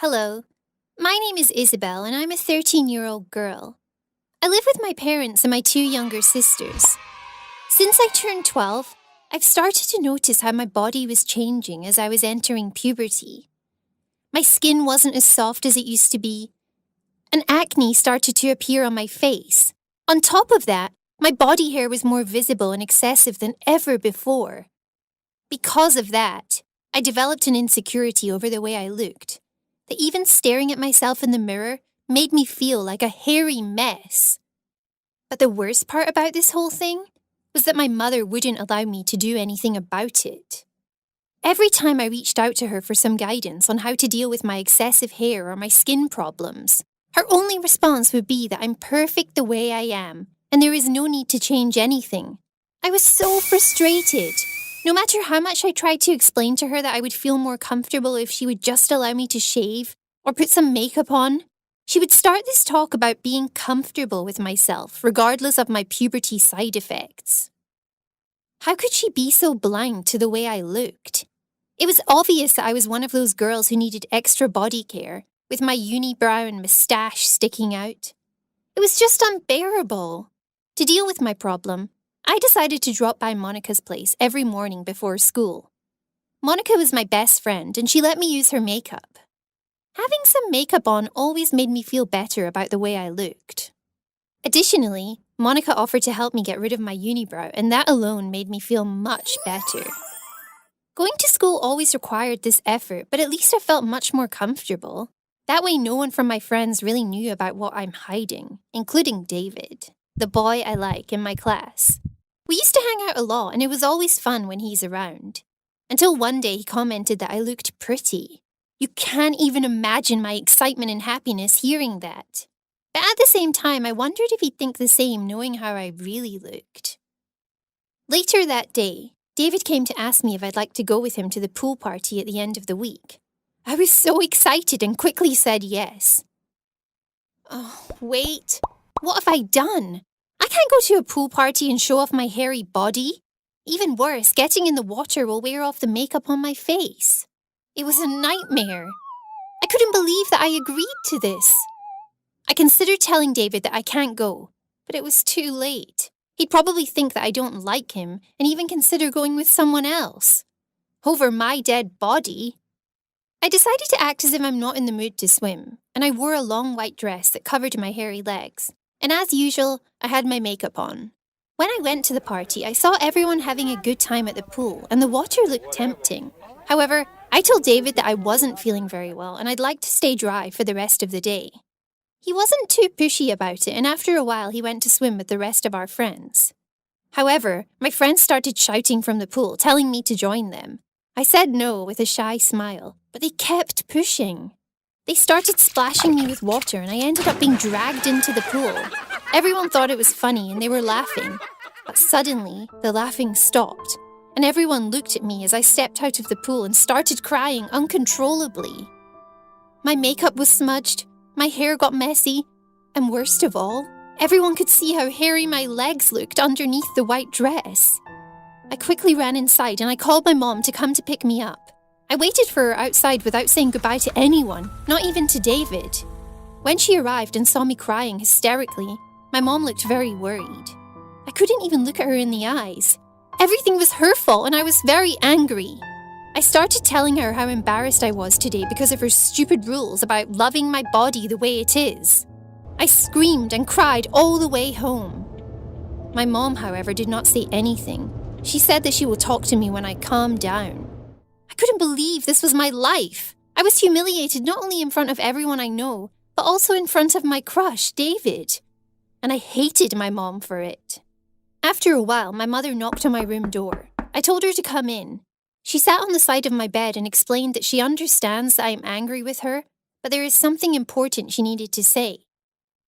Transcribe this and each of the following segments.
Hello, my name is Isabel and I'm a 13-year-old girl. I live with my parents and my two younger sisters. Since I turned 12, I've started to notice how my body was changing as I was entering puberty. My skin wasn't as soft as it used to be, and acne started to appear on my face. On top of that, my body hair was more visible and excessive than ever before. Because of that, I developed an insecurity over the way I looked, that even staring at myself in the mirror made me feel like a hairy mess. But the worst part about this whole thing was that my mother wouldn't allow me to do anything about it. Every time I reached out to her for some guidance on how to deal with my excessive hair or my skin problems, her only response would be that I'm perfect the way I am, and there is no need to change anything. I was so frustrated. No matter how much I tried to explain to her that I would feel more comfortable if she would just allow me to shave or put some makeup on, she would start this talk about being comfortable with myself, regardless of my puberty side effects. How could she be so blind to the way I looked? It was obvious that I was one of those girls who needed extra body care, with my unibrow and moustache sticking out. It was just unbearable. To deal with my problem, I decided to drop by Monica's place every morning before school. Monica was my best friend, and she let me use her makeup. Having some makeup on always made me feel better about the way I looked. Additionally, Monica offered to help me get rid of my unibrow, and that alone made me feel much better. Going to school always required this effort, but at least I felt much more comfortable. That way no one from my friends really knew about what I'm hiding, including David, the boy I like in my class. We used to hang out a lot, and it was always fun when he's around. Until one day he commented that I looked pretty. You can't even imagine my excitement and happiness hearing that. But at the same time, I wondered if he'd think the same knowing how I really looked. Later that day, David came to ask me if I'd like to go with him to the pool party at the end of the week. I was so excited and quickly said yes. Oh, wait. What have I done? I can't go to a pool party and show off my hairy body. Even worse, getting in the water will wear off the makeup on my face. It was a nightmare. I couldn't believe that I agreed to this. I considered telling David that I can't go, but it was too late. He'd probably think that I don't like him and even consider going with someone else. Over my dead body. I decided to act as if I'm not in the mood to swim, and I wore a long white dress that covered my hairy legs. And as usual, I had my makeup on. When I went to the party, I saw everyone having a good time at the pool, and the water looked tempting. However, I told David that I wasn't feeling very well, and I'd like to stay dry for the rest of the day. He wasn't too pushy about it, and after a while he went to swim with the rest of our friends. However, my friends started shouting from the pool, telling me to join them. I said no with a shy smile, but they kept pushing. They started splashing me with water, and I ended up being dragged into the pool. Everyone thought it was funny, and they were laughing. But suddenly, the laughing stopped, and everyone looked at me as I stepped out of the pool and started crying uncontrollably. My makeup was smudged, my hair got messy, and worst of all, everyone could see how hairy my legs looked underneath the white dress. I quickly ran inside and I called my mom to come to pick me up. I waited for her outside without saying goodbye to anyone, not even to David. When she arrived and saw me crying hysterically, my mom looked very worried. I couldn't even look at her in the eyes. Everything was her fault and I was very angry. I started telling her how embarrassed I was today because of her stupid rules about loving my body the way it is. I screamed and cried all the way home. My mom, however, did not say anything. She said that she will talk to me when I calm down. I couldn't believe this was my life. I was humiliated not only in front of everyone I know, but also in front of my crush, David. And I hated my mom for it. After a while, my mother knocked on my room door. I told her to come in. She sat on the side of my bed and explained that she understands that I am angry with her, but there is something important she needed to say.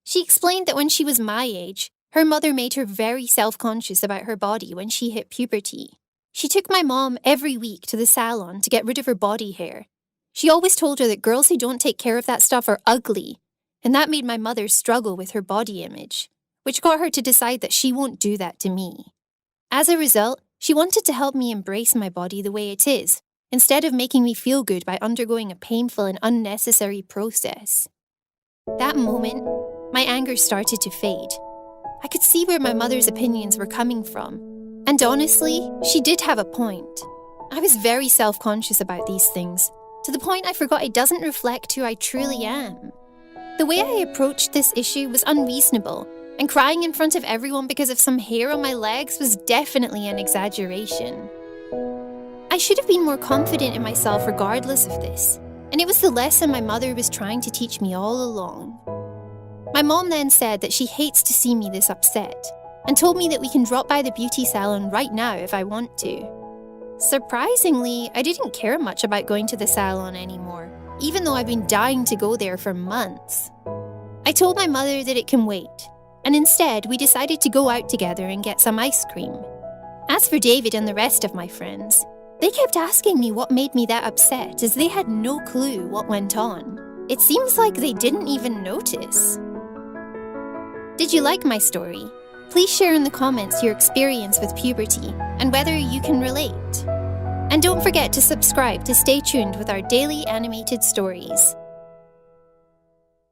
She explained that when she was my age, her mother made her very self-conscious about her body when she hit puberty. She took my mom every week to the salon to get rid of her body hair. She always told her that girls who don't take care of that stuff are ugly, and that made my mother struggle with her body image, which got her to decide that she won't do that to me. As a result, she wanted to help me embrace my body the way it is, instead of making me feel good by undergoing a painful and unnecessary process. That moment, my anger started to fade. I could see where my mother's opinions were coming from, and honestly, she did have a point. I was very self-conscious about these things, to the point I forgot it doesn't reflect who I truly am. The way I approached this issue was unreasonable, and crying in front of everyone because of some hair on my legs was definitely an exaggeration. I should have been more confident in myself regardless of this, and it was the lesson my mother was trying to teach me all along. My mom then said that she hates to see me this upset, and told me that we can drop by the beauty salon right now if I want to. Surprisingly, I didn't care much about going to the salon anymore, even though I've been dying to go there for months. I told my mother that it can wait, and instead we decided to go out together and get some ice cream. As for David and the rest of my friends, they kept asking me what made me that upset, as they had no clue what went on. It seems like they didn't even notice. Did you like my story? Please share in the comments your experience with puberty and whether you can relate. And don't forget to subscribe to stay tuned with our daily animated stories.